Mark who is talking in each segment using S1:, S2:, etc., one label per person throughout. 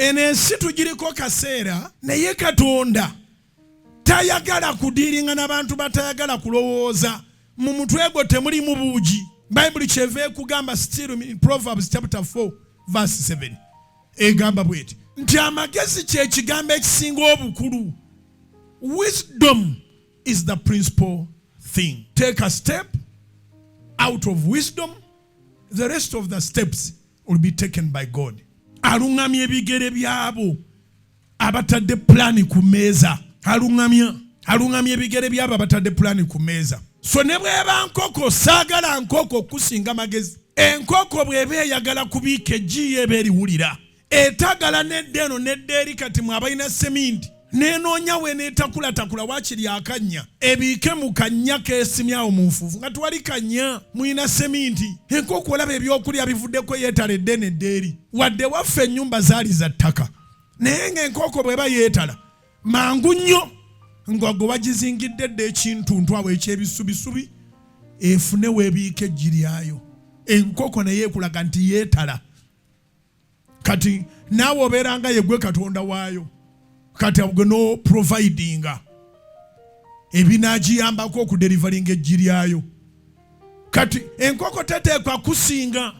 S1: enensi tugiriko kaseera naye Katonda tayagala kudiringa n'abantu batayagala kulowooza mu mutwe gwo temulimu buugi. Bible kyeva ekugamba still in Proverbs chapter 4 verse 7 egamba bweti nti amagezi kye kigambo ekisinga obukulu. Wisdom is the principal thing. Take a step out of wisdom, the rest of the steps will be taken by God. Alungamya ebigere byabo abatadde plani ku meeza. Alungamya ebigere byabo abatadde plani ku meeza. So ne bweba nkoko saagala nkoko kusinga magezi. Enkoko bweba eyagala kubiika eggi eba eriwulira. Etagala neddeno neddeeri kati mwabalina seminti. Nenoonya we netakulatakula wakiri akanya ebiike mu kannya keesimyawo mu nfuufu nga twali kannya muyina seminti. Enkoko olaba ebyokulya bivuddeko yeetaledde neddeeri wadde waffe ennyumba zaali za ttaka naye ng'enkoko bweba yeetala mangu nnyo ng'ogwo bagizingidde dde ekintuntu awo ekyebisubisubi efune weebiika eggi lyayo. Enkoko naye ekulaga nti yeetala. Kati naawe obeeranga yegwe Katonda waayo. Kati abwe no providinga ebinagiyambako okudelivaringa eggi lyayo. Kati enkoko teteekwa kusinga.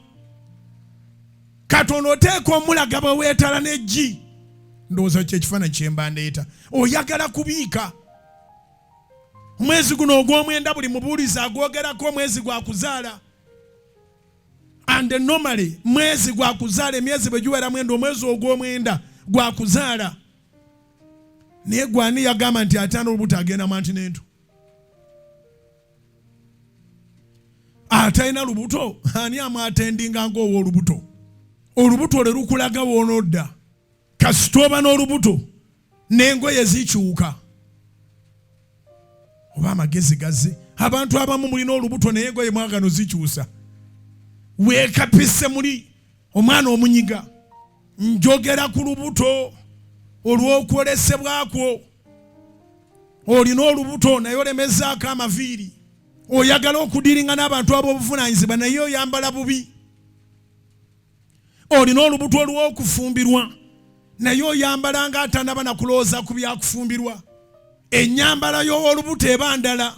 S1: Katonda oteekwa omulaga bwe weetala n'eggi. Ndowooza kyekifaananyi kye mba ndeeta. Oyagala kubiika. Omwezi guno ogw'omwenda buli mubuulizi agwogerako omwezi gwa kuzaala. And normally mwezi gwa kuzaala emyezi bwe giwera mwenda omwezi ogw'omwenda gwa kuzaala. Naye gwani yagamba nti atana olubuto agenda mu antinento. Atalina lubuto ani amwatendinga ng'ow'olubuto. Olubuto lwe lukulaga woonodda. Kasita oba n'olubuto n'engoye zikyuka. Oba amagezi gazze. Abantu abamu mulina olubuto naye engoye mwagano zikyusa. Weekapisse muli omwana omunyiga. Njogera ku lubuto olw'okwolesebwakwo. Olina olubuto naye olemezaako amaviiri. Oyagala okudiringa n'abantu ab'obuvunaanyizibwa naye oyambala bubi. Olina olubuto olw'okufumbirwa naye oyambala ng'atanaba na kulowooza ku byakufumbirwa. Ennyambala y'olubuto eba ndala.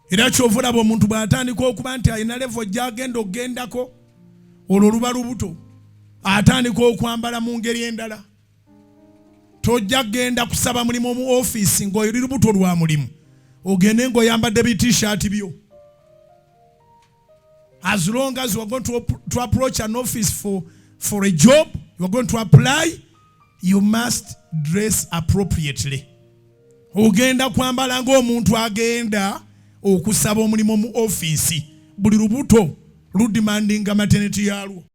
S1: Era kyova olaba omuntu bw'atandika okuba nti alina levo gy'agenda okugendako olwo luba lubuto. Atandika okwambala mu ngeri endala. Tojja genda kusaba mulimu mu ofiisi ng'oli lubuto lwa mulimu. Ogende ng'oyambadde bi-t-shirt byo. As long as you are going to approach an office for a job, you are going to apply, you must dress appropriately. Ogenda kwambala ng'omuntu agenda okusaba omulimu mu ofiisi. Buli lubuto ludimandinga maternity yalwo.